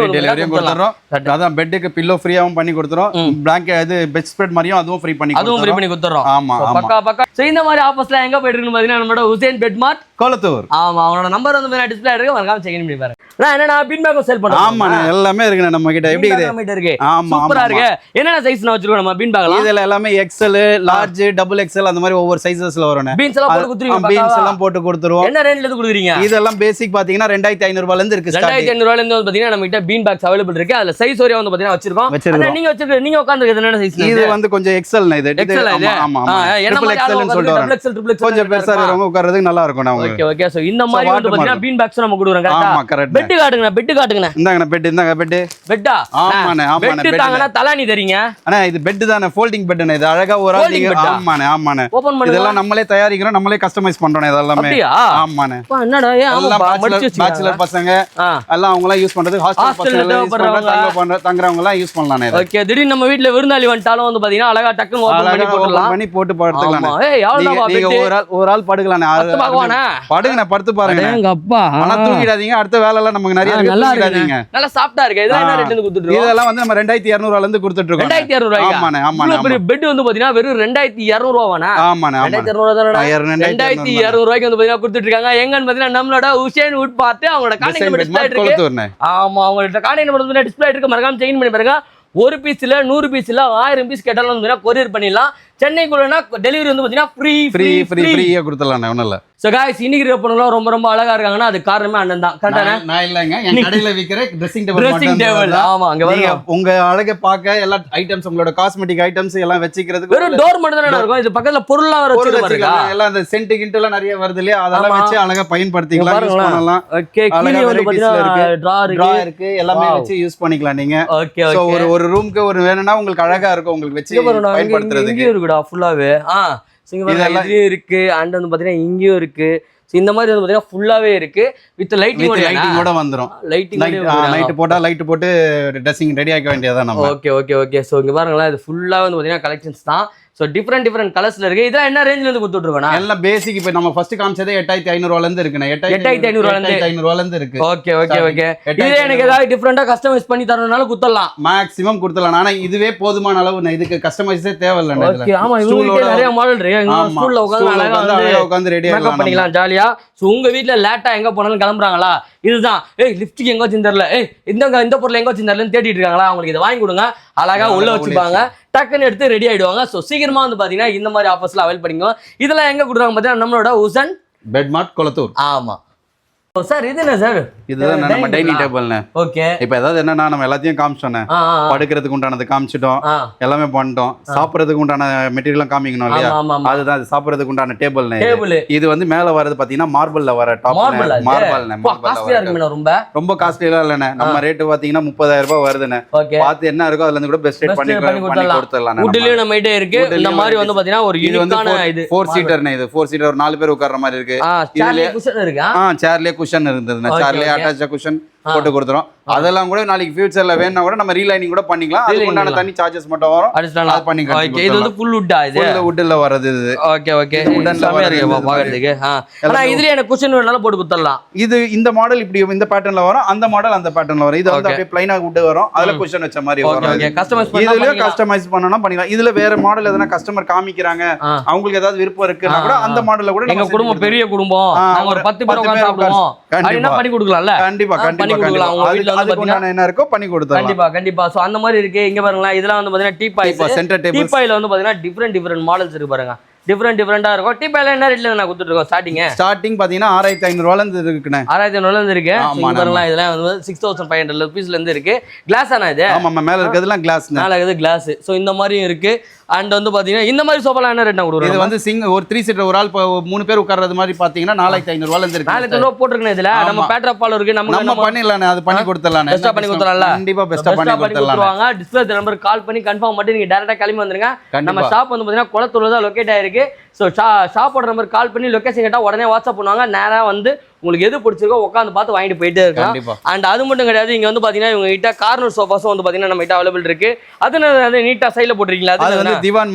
கொடுத்துறோம். அதான் பெட்டுக்கு பில்லோ ஃப்ரீயாவும் பண்ணி கொடுத்துறோம். பிளாங்கெட் இது பெட் ஸ்ப்ரெட் மாதிரியும் அதுவும் ஃப்ரீ பண்ணி கொடுத்துறோம். ஆமா பக்கா. சோ இந்த மாதிரி ஆஃபர்ஸ்லாம் எங்க போயிட்டு இருக்குன்னு பாத்தீங்கன்னா நம்மளோட உசேன் பெட் மார்ட் கொளத்தூர். ஆமா, அவனோட நம்பர் வந்து மேல டிஸ்ப்ளே இருக்கு, மறக்காம செக் பண்ணி பாருங்க. நான் என்னன்னா பீன் பேக் சேல் பண்றேன். ஆமா எல்லாமே இருக்கு நம்ம கிட்ட. எப்படி இது நம்ம கிட்ட இருக்கு. சூப்பரா இருக்கு. என்னென்ன சைஸ் நான் வச்சிருக்கோம் நம்ம பீன் பேக்ல? இதுல எல்லாமே எக்ஸ்எல், லார்ஜ், டபுள் எக்ஸ்எல் அந்த மாதிரி ஒவ்வொரு சைஸஸ்ல வரும். பீன்ஸ் எல்லாம் போட்டு கொடுத்துருவீங்க. பீன்ஸ் எல்லாம் போட்டு கொடுத்துருவோம். என்ன ரேஞ்சில இருந்து கொடுக்குறீங்க? இதெல்லாம் பேசிக் பாத்தீங்கன்னா 2500 ரூபாயில இருந்து இருக்கு. 2500 ரூபாயில இருந்து வந்து பாத்தீங்கன்னா நம்ம கிட்ட பீன் பேக்ஸ் அவைலபிள் இருக்கு. அதுல சைஸ் ஒரே வந்து பாத்தீங்கன்னா வச்சிருக்கோம். நீங்க வச்சிருக்க நீங்க உட்கார்ந்திருக்கிறது என்ன சைஸ்? இது வந்து கொஞ்சம் எக்ஸ்எல் னா. இது ஆமா ட்ரிபிள் எக்ஸ்எல் னு சொல்றோம். கொஞ்சம் பெருசா இருக்கவங்க உட்கார்றதுக்கு நல்லா இருக்கும். ஓகே சோ இந்த மாதிரி வந்து பாத்தீங்கன்னா பீன் பேக்ஸ் நம்ம கொடுக்குறோம். கரெக்ட்டா? ஆமா கரெக்ட். பெட் காட்டுங்க. இந்தாங்க பெட். பெட்டா? ஆமாண்ணே பெட் தாங்கனா தலானி தரீங்க. அண்ணா இது பெட் தானே, ஃபோல்டிங் பெட்னே. இது அழகா ஒரு ஆள் நீங்க ஆமாண்ணே ஓபன் பண்ணுங்க. இதெல்லாம் நம்மளே தயாரிக்கிறோம், நம்மளே கஸ்டமைஸ் பண்றோம். இதெல்லாம் ஆமாண்ணே. என்னடா பேச்சுலர் பசங்க எல்லாம் அவங்க எல்லாம் யூஸ் பண்றது. ஹாஸ்டல் பசங்க தங்குறவங்க எல்லாம் யூஸ் பண்ணலாம். ஓகே திடீர்னு நம்ம வீட்ல விருந்தாளி வந்துட்டாலும் வந்து பாத்தீங்கன்னா அழகா டக்குன்னு ஓபன் பண்ணி போடலாம். பண்ணி போட்டு படுத்துக்கலாம். நீங்க ஒரு ஆள் படுக்கலாம். படுங்கண்ணே, படுத்து பாருங்க. எங்க அப்பா ஆனா தூங்கிடாதீங்க. அடுத்த வேலை எல்லாம் நமக்கு நிறைய இருக்கு. நல்லா சாஃப்ட்டா இருக்கு. இதெல்லாம் என்ன ரேட்ல இருந்து கொடுத்துட்டு இருக்கோம்? இதெல்லாம் வந்து நம்ம 2200 ரூபாயில இருந்து கொடுத்துட்டு இருக்கோம். 2200 ரூபாய்க்கு. ஆமாண்ணே. பெட் வந்து பாத்தீங்கன்னா வெறும் 2200 ரூபாவானே. ஆமாண்ணே 2200 தானடா. 2200 ரூபாய்க்கு வந்து பாத்தீங்கன்னா கொடுத்துட்டு இருக்காங்க. எங்கன்னு பாத்தீங்கன்னா நம்மளோட உசேன் வுட் பார்த்து அவங்களோட கான்டாக்ட் நம்பர் டிஸ்ப்ளே இருக்கு. ஆமா அவங்களோட கான்டாக்ட் நம்பர் வந்து டிஸ்ப்ளே இருக்கு. மறக்காம செக் பண்ணி பாருங்க. ஒரு பீஸ்ல 100 பீஸ்ல 1000 பீஸ் கேட்டாலும் வந்து கொரியர் பண்ணிடலாம். சென்னைக்குள்ளனா டெலிவரி வந்து பாத்தீங்கன்னா ஃப்ரீயா கொடுத்துடலாம். ஒண்ணும் இல்ல. சோ गाइस இன்னைக்கு இருக்க பொண்ணுங்க ரொம்ப ரொம்ப அழகா இருக்காங்கன்னா அது காரணமே அண்ணன் தான். கரெக்டானே? நான் இல்லங்க, என் கடையில விக்கிற ட்ரெஸ்ஸிங் டேபிள். ஆமா, அங்க நீங்க உங்க அழகை பார்க்க எல்லா ஐட்டம்ஸ், உங்களோட காஸ்மெட்டிக் ஐட்டம்ஸ் எல்லாம் வெச்சிக்கிறதுக்கு வெறும் டோர் மட்டும் தானே இருக்கும். இது பக்கத்துல பொருள்லாம் வர வச்சிருக்காங்க. எல்லாம் அந்த சென்ட் கிண்ட் எல்லாம் நிறைய வருது இல்லையா, அதெல்லாம் வச்சு அழகா பயன்படுத்திக்கலாம், யூஸ் பண்ணலாம். ஓகே, கீழே வந்து பாத்தீங்கன்னா டிரா இருக்கு, எல்லாமே வச்சு யூஸ் பண்ணிக்கலாம் நீங்க. ஓகே சோ ஒரு ரூமுக்கு ஒரு வேணும்னா உங்களுக்கு அழகா இருக்கும், உங்களுக்கு வச்சு பயன்படுத்துறதுக்கு. இங்க இருக்குடா ஃபுல்லாவே. இதெல்லாம் இருக்கு. அண்ட் வந்து பாத்தீங்கன்னா இங்கேயும் இருக்கு. இந்த மாதிரி வந்து பாத்தீங்கன்னா ஃபுல்லாவே இருக்கு. வித் லைட்டிங்கோட வந்துரும். லைட் போட்டா லைட் போட்டு ட்ரெஸ்ஸிங் ரெடி ஆக்க வேண்டியதா நம்ம. ஓகே. சோ இங்க பாருங்களேன், இது ஃபுல்லா வந்து பாத்தீங்கன்னா கலெக்ஷன்ஸ் தான். சோ டிஃபரெண்ட் கலர்ஸ்ல இருக்கு. இதெல்லாம் என்ன ரேஞ்ச்ல இருந்து கொடுத்துட்டு இருக்கோம்? எல்லாம் பேசிக். இப்போ நம்ம ஃபர்ஸ்ட் காமிச்சதே 8500 ரூபாயில இருந்து இருக்குண்ணே. 8500 ரூபாயில இருந்து இருக்கு. ஓகே. இதே எனக்கு ஏதாவது டிஃபரெண்டா கஸ்டமைஸ் பண்ணி தரணும்னால குத்தலாம், மேக்ஸிமம் கொடுத்தலாம். ஆனா இதுவே போதுமான அளவு, இதுக்கு கஸ்டமைஸே தேவையில்லை. ஓகே, ஆமா, இவங்க நிறைய மாடல் இருக்கு. எங்க ஸ்கூல்ல உட்கார்ந்து ரெடி மேக்கப் பண்ணிக்கலாம் ஜாலியா. சோ உங்க வீட்ல லேட்டா எங்க போனாலும் கிளம்புறாங்களா, இதுதான் லிப்ஸ்டிக் எங்க வச்சு தெரியல, இந்த பொருள் எங்க வச்சு தெரியலன்னு தேடிட்டு இருக்காங்களா, அவங்களுக்கு இதை வாங்கி கொடுங்க. அழகா உள்ள வச்சுப்பாங்க, டக்குன்னு எடுத்து ரெடி ஆயிடுவாங்க. ஸோ சீக்கிரமா வந்து பாத்தீங்கன்னா இந்த மாதிரி ஆஃபர்ஸ்லாம் அவைல் பண்ணிக்கோ. இதெல்லாம் எங்க கொடுக்குறாங்க பாத்தீங்கன்னா நம்மளோட உசன் பெட்மார்ட் கொளத்தூர். ஆமா சார். இது என்ன சார்? இதுதான் நம்ம டைனிங் டேபிள்னு. ஓகே. இப்போ ஏதாவது என்னன்னா நம்ம எல்லாத்தையும் காமிச்சோன்னே, படுக்கிறதுக்கு உண்டானது காமிச்சிட்டோம், எல்லாமே பண்ணிட்டோம். சாப்பிட்றதுக்கு உண்டான மெட்டீரியல்லாம் காமிக்கணும் இல்லையா, அதுதான் அது சாப்பிட்றதுக்கு உண்டான டேபிள்னு. இது வந்து மேல வரது பாத்தீங்கன்னா மார்பிள்ல வர டாப். மார்பிள் ரொம்ப காஸ்ட்லியா இல்லைண்ணே. நம்ம ரேட்டு பாத்தீங்கன்னா 30000 ரூபாய் வருதுண்ணே. பார்த்து என்ன இருக்கோ அதுல இருந்து கூட பெஸ்ட் ரேட் பண்ணி கொடுத்துடலாம். வுட்லயே நம்ம கிட்ட இருக்கு. இந்த மாதிரி வந்து பாத்தீங்கன்னா ஒரு யூனிக்கான இது 4 சீட்டர்னே. இது 4 சீட்டர், ஒரு 4 பேர் உட்கார்ற மாதிரி இருக்கு. சேர்லயே குஷன் இருக்கு. சேர்லயே குஷன் இருந்ததுன்னா சார்லயே அட்டாச் குஷன் போட்டு கொடுத்துறோம். அதெல்லாம் கூட நாளைக்கு ஃபியூச்சர்ல வேணும்னா கூட நம்ம ரீலைனிங் கூட பண்ணிக்கலாம். அதுக்கு உண்டான தனி சார்ஜஸ் மட்டும் வரும், அது பண்ணிக்கலாம். ஓகே, இது வந்து ஃபுல் வுட்டா? இது ஃபுல் வுட்ல வரது இது. ஓகே. வுட்ல வரது பாக்கிறதுக்கு. ஆனா இதுல எனக்கு குஷன் வேணாலும் போட்டு கொடுத்துடலாம். இது இந்த மாடல் இப்படி இந்த பேட்டர்ன்ல வரும், அந்த மாடல் அந்த பேட்டர்ன்ல வரும். இது வந்து அப்படியே ப்ளைனா வுட் வரும், அதுல குஷன் வச்ச மாதிரி வரும். ஓகே, கஸ்டமைஸ் பண்ணா இதுல கஸ்டமைஸ் பண்ணனும்னா பண்ணிக்கலாம். இதுல வேற மாடல் எதனா கஸ்டமர் காமிக்கறாங்க, அவங்களுக்கு ஏதாவது விருப்பம் இருக்குனா கூட அந்த மாடல்ல கூட எங்க குடும்பம் பெரிய குடும்பம், நாங்க ஒரு 10 பேர் உட்கார்ந்து சாப்பிடுவோம், அப்படினா பண்ணி கொடுக்கலாம்ல. கண்டிப்பா அவங்க என்ன இருக்கோ பண்ணி கொடுத்துடலாம். கண்டிப்பா. சோ அந்த மாதிரி இருக்கு. இங்க பாருங்களேன், இதெல்லாம் வந்து பாத்தீங்கன்னா டீபாய்ல வந்து பாத்தீங்கன்னா டிஃபரெண்ட் மாடல்ஸ் இருக்கு பாருங்க. டிஃபரெண்டா இருக்கும். டீபாய்ல என்ன ரேட்ல நான் கொடுத்துட்டு இருக்கோம்? ஸ்டார்டிங் பாத்தீங்கன்னா 6500 ரூபாயில இருந்து இருக்குண்ணே. 6500 ரூபாயில இருந்து இருக்கு. இங்க பாருங்களேன், இதெல்லாம் வந்து 6500 ரூபீஸ்ல இருந்து இருக்கு. கிளாஸ் ஆனா இது? ஆமா, மேல இருக்கிறதுலாம் கிளாஸ். மேல இருக்குது கிளாஸ். சோ இந்த மாதிரியும் இருக்கு. அண்ட் வந்து பாத்தீங்கன்னா இந்த மாதிரி சோஃபாலாம் என்ன ரேட் கொடுக்குறோம்? இது வந்து ஒரு 3 சீட்டர், ஒரு ஆள் 3 பேர் உட்கார்றது மாதிரி பாத்தீங்கன்னா 4500 ரூபாயில இருந்து இருக்கு. 4500 ரூபாய் போட்டுருக்கேன். இதுல நம்ம பேட்டர் பால் இருக்கு, நம்ம பண்ணிடலாம். அது பண்ணி கொடுத்துடலாம். பெஸ்டா பண்ணி கொடுத்துறலாம். கண்டிப்பா பெஸ்டா பண்ணி கொடுத்துறலாம். டிஸ்ப்ளே நம்பர் கால் பண்ணி கன்ஃபார்ம் பண்ணி நீங்க டைரக்டா கிளம்பி வந்துருங்க. நம்ம ஷாப் வந்து பாத்தீங்கன்னா கொளத்தூர்ல தான் லொகேட் ஆயிருக்கு. சோ ஷாப்போட நம்பர் கால் பண்ணி லொகேஷன் கேட்டா உடனே வாட்ஸ்அப் பண்ணுவாங்க. நேரா வந்து உங்களுக்கு எது பிடிச்சிருக்கோ உட்காந்து பார்த்து வாங்கிட்டு போயிட்டே இருக்கலாம். அண்ட் அது மட்டும் கிடையாது, இங்க வந்து பாத்தீங்கன்னா இவங்க கிட்ட கார்னர் சோஃபாஸும் வந்து பாத்தீங்கன்னா நம்ம கிட்ட அவைலபிள் இருக்கு. அது நீட்டா சைடுல போட்டுருக்கீங்களா? அது வந்து திவான்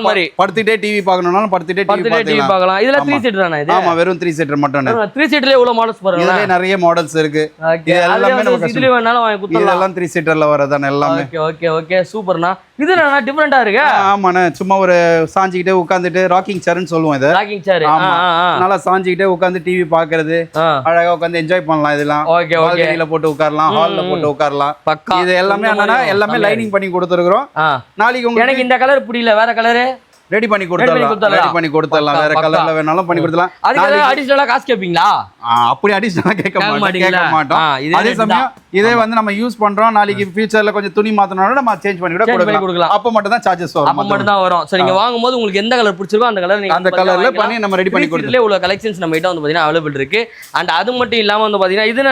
மாதிரி படுத்துட்டே டிவி பார்க்கணும்னாலும் படுத்துட்டே டிவி பார்க்கலாம். இதுல 3 சீட்டர் தானே இது? ஆமா, வெறும் 3 சீட்டர் மட்டும். 3 சீட்டர்ல எவ்வளவு மாடல்ஸ் பாருங்க. இதுல நிறைய மாடல்ஸ் இருக்கு. இது எல்லாமே நமக்கு இதுல வேணாலும் வாங்கி கொடுத்துடலாம். இதெல்லாம் 3 சீட்டர்ல வரதானே எல்லாமே. ஓகே சூப்பர்ண்ணா. இது என்ன டிஃபரெண்டா இருக்கு? ஆமாண்ணே, சும்மா ஒரு சாஞ்சிக்கிட்டே உட்காந்துட்டு ராக்கிங் சேர்னு சொல்லுவோம். இது ராக்கிங் சேர். நல்லா சாஞ்சிக்கிட்டே உட்காந்து டிவி பாக்குறது, அழகா உட்காந்து என்ஜாய் பண்ணலாம். இதெல்லாம் பால்கனில போட்டு உட்காரலாம், ஹால்ல போட்டு உட்காரலாம். இது எல்லாமே என்னன்னா எல்லாமே லைனிங் பண்ணி கொடுத்துருக்கோம். நாளைக்கு உங்களுக்கு எனக்கு இந்த கலர் பிடிக்கல, வேற கலர் ரெடி பண்ணி கொடுத்துடலாம். வேற கலர்ல வேணாலும் பண்ணி கொடுத்துடலாம். அதுக்கு அடிஷனலா காசு கேப்பீங்களா? அப்படி அடிஷனலா கேட்க மாட்டோம். அதே சமயம் இதே வந்து நம்ம யூஸ் பண்றோம், நாளைக்கு ஃபியூச்சர்ல கொஞ்சம் துணி மாத்தணும்னா நம்ம சேஞ்ச் பண்ணி கொடுக்கலாம். அப்ப மட்டும் தான் சார்ஜஸ் வரும். அப்ப மட்டும் தான் வரும். சோ நீங்க வாங்கும்போது உங்களுக்கு எந்த கலர் பிடிச்சிருக்கோ அந்த கலர் நீங்க அந்த கலர்ல பண்ணி நம்ம ரெடி பண்ணி கொடுத்துறோம். உள்ள கலெக்ஷன்ஸ் நம்ம கிட்ட வந்து பாத்தீங்கன்னா அவைலபிள் இருக்கு. அண்ட் அது மட்டும் இல்லாம வந்து பாத்தீங்கன்னா இது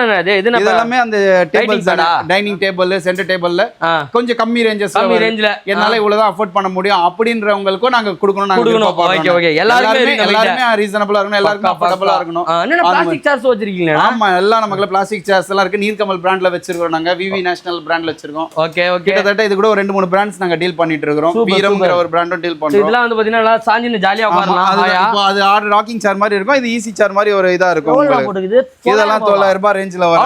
என்ன எல்லாமே அந்த டேபிள்ஸ், டைனிங் டேபிள், சென்டர் டேபிள்ல கொஞ்சம் கம்மி ரேஞ்ச்ல என்னால இவ்வளவுதான் அஃபோர்ட் பண்ண முடியும் அப்படின்றவங்களுக்கு நாங்க கொடுக்கணும். ஓகே. எல்லாருமே ரீசனபிளா இருக்கணும், எல்லாருக்கும் அஃபோர்டபிளா இருக்கணும். என்ன பிளாஸ்டிக் சேர்ஸ் வச்சிருக்கீங்க? ஆமா, எல்லாம் நமக்கு பிளாஸ்டிக் சேர்ஸ் எல்லாம் இருக்கு. நீர்கமல் பிராண்ட்ல வச்சிருக்கோம். நாங்க விவி நேஷனல் பிராண்ட்ல வச்சிருக்கோம். ஓகே. கிட்டத்தட்ட இது கூட ஒரு 2-3 பிராண்ட்ஸ் நாங்க டீல் பண்ணிட்டு இருக்கோம். வீரம்ங்கற ஒரு பிராண்டும் டீல் பண்றோம். இதெல்லாம் வந்து பாத்தீங்கன்னா நல்லா சாஞ்சின்னு ஜாலியா உட்காரலாம். அது ஆர்டர் ராக்கிங் சேர் மாதிரி இருக்கும். இது ஈஸி சேர் மாதிரி ஒரு இதா இருக்கும். இதெல்லாம் 9000 ரூபாய் ரேஞ்சில வரும்.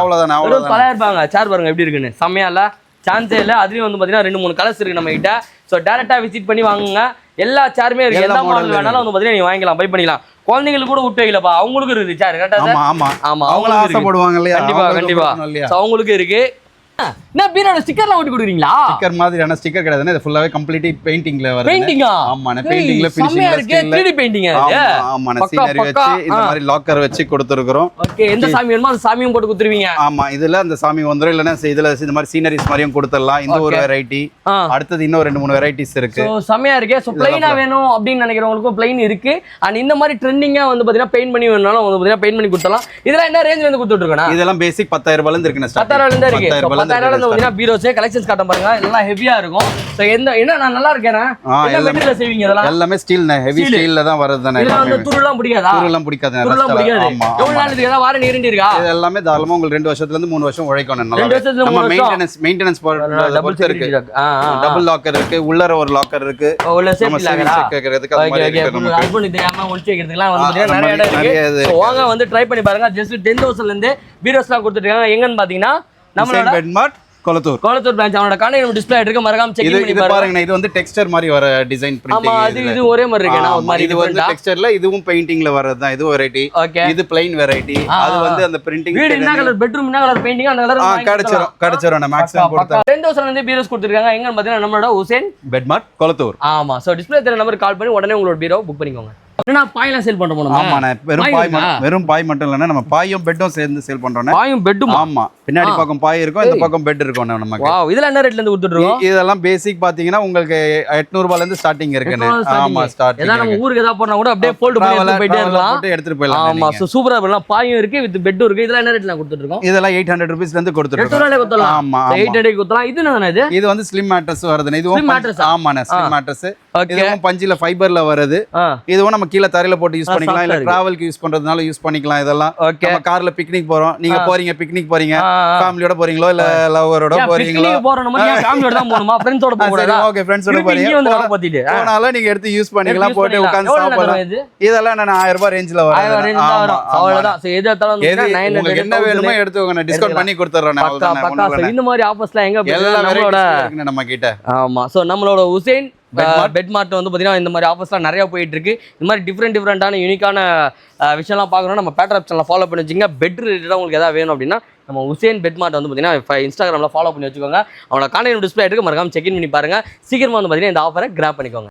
அவ்வளவுதானே. 9000 ரூபாய் சேர் பாருங்க எப்படி இருக்குன்னு. செமையா இல்ல? சான்ஸே இல்ல. அதுலயும் வந்து பாத்தீங்கன்னா 2-3 கலர்ஸ் இருக்கு நம்ம கிட்ட. சோ டைரக்டா விசிட் பண்ணி வாங்குங்க. எல்லா சேருமே இருக்கு. எல்லா மாடல் வேணாலும் வந்து பாத்தீங்கன்னா நீங்க வாங்கிக்கலாம், பை பண்ணிக்கலாம். குழந்தைங்களுக்கு கூட விட்டு வைக்கலப்பா, அவங்களுக்கு இருக்கு சேர். கரெக்டா சார்? ஆமா, அவங்க ஆசைப்படுவாங்க இல்லையா? கண்டிப்பா. சோ அவங்களுக்கு இருக்கு. என்ன பீரோட ஸ்டிக்கர்லாம் ஒட்டி கொடுக்குறீங்களா? ஸ்டிக்கர் மாதிரியான ஸ்டிக்கர் கிடையாதுன்னா இது ஃபுல்லாவே கம்ப்ளீட்லி பெயிண்டிங்ல வருது. பெயிண்டிங்கா? ஆமாண்ணே, பெயிண்டிங்ல ஃபினிஷிங்ல இருக்கு. 3D பெயிண்டிங் அது. ஆமாண்ணே, சீனரி வச்சு இந்த மாதிரி லாக்கர் வச்சு கொடுத்துருக்கோம். ஓகே, எந்த சாமி வேணுமோ அந்த சாமியும் போட்டு கொடுத்துருவீங்க? ஆமா, இதுல அந்த சாமி வந்துரும். இல்லனா இதுல இந்த மாதிரி சீனரிஸ் மாதிரியும் கொடுத்துடலாம். இந்த ஒரு வெரைட்டி, அடுத்தது இன்னும் 2-3 வெரைட்டிஸ் இருக்கு. சோ செமையா இருக்கு. சோ ப்ளைனா வேணும் அப்படின்னு நினைக்கிறவங்களுக்கும் ப்ளைன் இருக்கு. அண்ட் இந்த மாதிரி ட்ரெண்டிங்கா வந்து பாத்தீங்கன்னா பெயிண்ட் பண்ணி வேணும்னாலும் வந்து பாத்தீங்கன்னா பெயிண்ட் பண்ணி கொடுத்தலாம். இதெல்லாம் என்ன ரேஞ்ச்ல இருந்து கொடுத்துட்டு இருக்கோம்? இதெல்லாம் பேசிக் 10,000 ரூபாயில இருந்து இருக்கு. 10,000 ரூபாயில இருந்து இருக்கு. 10,000 ரூபாயில வந்து பீரோஸ் கலெக்ஷன்ஸ் காட்ட பாருங்க. எல்லாம் ஹெவியா இருக்கும். சோ என்ன நான் நல்லா இருக்கேனா? என்ன மெட்டீரியல் செய்வீங்க இதெல்லாம்? எல்லாமே ஸ்டீல், ஹெவி ஸ்டீல்ல தான் வருதுதானே. இதெல்லாம் வந்து துருலாம் பிடிக்காதா? துருலாம் பிடிக்காது. ஆமா. எவ்வளவு நாள் இதுக்கு ஏதாவது வாரண்டி கேரண்டி இருக்கா? இது எல்லாமே தாராளமா உங்களுக்கு 2 வருஷத்துல இருந்து 3 வருஷம் உழைக்கும். நல்லா 2 வருஷத்துல 3 வருஷம் மெயின்டனன்ஸ் டபுள் இருக்கு. டபுள் லாக்கர் இருக்கு, உள்ளர ஒரு லாக்கர் இருக்கு. உள்ள சேஃப்டி லாக்கரா? கேக்குறதுக்கு அது மாதிரி இருக்கு. நமக்கு ஹஸ்பண்ட் தெரியாம ஒளிச்சு வைக்கிறதுக்குலாம் வந்து நிறைய இடம் இருக்கு. சோ வாங்க வந்து ட்ரை பண்ணி பாருங்க. ஜஸ்ட் 10,000ல இருந்து பீரோஸ்லாம் கொடுத்துட்டு இருக்காங்க. எங்கன்னு பாத்தீங்கன்னா நம்மளோட பெட்மார்ட் கொளத்தூர் பிரான்ச். அவனோட கான்டாக்ட் நம்ம டிஸ்ப்ளே இருக்கு, மறக்காம செக் பண்ணி பாருங்க. இது வந்து டெக்ஸ்சர் மாதிரி வர டிசைன் பிரிண்டிங். ஆமா, இது ஒரே மாதிரி இருக்குனா ஒரு மாதிரி. இது வந்து டெக்ஸ்சர்ல, இதுவும் பெயிண்டிங்ல வரது தான். இது வெரைட்டி, இது ப்ளைன் வெரைட்டி. அது வந்து அந்த பிரிண்டிங். வீடு என்ன கலர், பெட்ரூம் என்ன கலர் பெயிண்டிங் அந்த கலர் கடச்சறோம். நம்ம மேக்ஸிமம் கொடுத்தா 10,000 ல இருந்து பீரோஸ் கொடுத்திருக்காங்க. எங்கன்னு பாத்தீங்கன்னா நம்மளோட உசேன் பெட்மார்ட் கொளத்தூர். ஆமா. சோ டிஸ்ப்ளே தெரிய நம்பருக்கு கால் பண்ணி உடனே உங்களோட பீரோ புக் பண்ணிக்கோங்க. என்ன பாயெல்லாம் சேல் பண்ற போறோம்? ஆமாண்ணே, வெறும் பாய் மட்டும் இல்லைன்னா நம்ம பாயும் பெட்டும் சேர்ந்து சேல் பண்றோம். பாயும் பெட்டும்? ஆமா, பின்னாடி பக்கம் பாய் இருக்கும், இந்த பக்கம் பெட் இருக்கும். நமக்கு வாவ், இதெல்லாம் என்ன ரேட்ல இருந்து கொடுத்துட்டு இருக்கோம்? இதெல்லாம் பேசிக் பாத்தீங்கன்னா உங்களுக்கு 800 ரூபாயில இருந்து ஸ்டார்டிங் இருக்குன்னு. ஆமா, ஸ்டார்டிங். ஏன்னா நம்ம ஊருக்கு ஏதாவது போனா கூட அப்படியே ஃபோல்ட் பண்ணி போயிட்டே இருக்கலாம், எடுத்துட்டு போயிடலாம். ஆமா. சோ சூப்பரா பண்ணலாம். பாயும் இருக்கு, வித் பெட்டும் இருக்கு. இதெல்லாம் என்ன ரேட்ல கொடுத்துட்டு இருக்கோம்? இதெல்லாம் 800 ரூபீஸ்ல இருந்து கொடுத்துட்டு இருக்கோம். 800 கொடுத்தலாம். ஆமா, 800 கொடுத்தலாம். இது என்னது இது? இது வந்து ஸ்லிம் மேட்ரஸ் வருதுன்னு. இதுவும் ஆமாண்ணே, ஸ்லிம் மேட்ரஸ். இதுவும் பஞ்சில ஃபைபர்ல வருது. இதுவும் நம்ம கீழ தரையில போட்டு யூஸ் பண்ணிக்கலாம், இல்ல டிராவலுக்கு யூஸ் பண்றதுனால யூஸ் பண்ணிக்கலாம். இதெல்லாம் நம்ம கார்ல பிக்னிக் போறோம், நீங்க போறீங்க பிக்னிக் போறீங்க, ஃபேமிலியோட போறீங்களோ இல்ல லவரோட போறீங்களோ? பிக்னிக் போறோம் நம்ம ஃபேமிலியோட தான் போணுமா, ஃப்ரெண்ட்ஸோட போக கூடாதா? ஓகே, ஃப்ரெண்ட்ஸோட போறீங்க, போனால நீங்க எடுத்து யூஸ் பண்ணிக்கலாம், போட்டு உட்கார்ந்து சாப்பிடலாம். இதெல்லாம் நான் 1000 ரூபாய் ரேஞ்ச்ல வரும். அவ்வளவுதான். சோ எது தரலாம், உங்களுக்கு என்ன வேணுமோ எடுத்துக்கோங்க, டிஸ்கவுண்ட் பண்ணி கொடுத்துறேன். பக்கா. இந்த மாதிரி ஆஃபர்ஸ்லாம் எங்க நம்மளோட நம்ம கிட்ட? ஆமா. சோ நம்மளோட உசேன் பெட்மார்ட் வந்து பாத்தீங்கன்னா இந்த மாதிரி ஆஃபர்ஸ்லாம் நிறைய போயிட்டு இருக்கு. இந்த மாதிரி டிஃப்ரெண்டான யூனிக்கான விஷயம்லாம் பார்க்கணும். நம்ம பேட்டர் ஆப்ஷன்ல ஃபாலோ பண்ணி வச்சுங்க. பெட் ரிலேட்டடாக உங்களுக்கு எதாவது வேணும் அப்படின்னா நம்ம உசேன் பெட்மார்ட் வந்து பார்த்தீங்கன்னா இன்ஸ்டாகிராமில் ஃபாலோ பண்ணி வச்சுக்கோங்க. அவனோட கான்டாக்ட் டிஸ்ப்ளே இருக்கு, மறக்காம செக் இன் பண்ணி பாருங்க. சீக்கிரமா வந்து பார்த்தீங்கன்னா இந்த ஆஃபரை கிராப் பண்ணிக்கோங்க.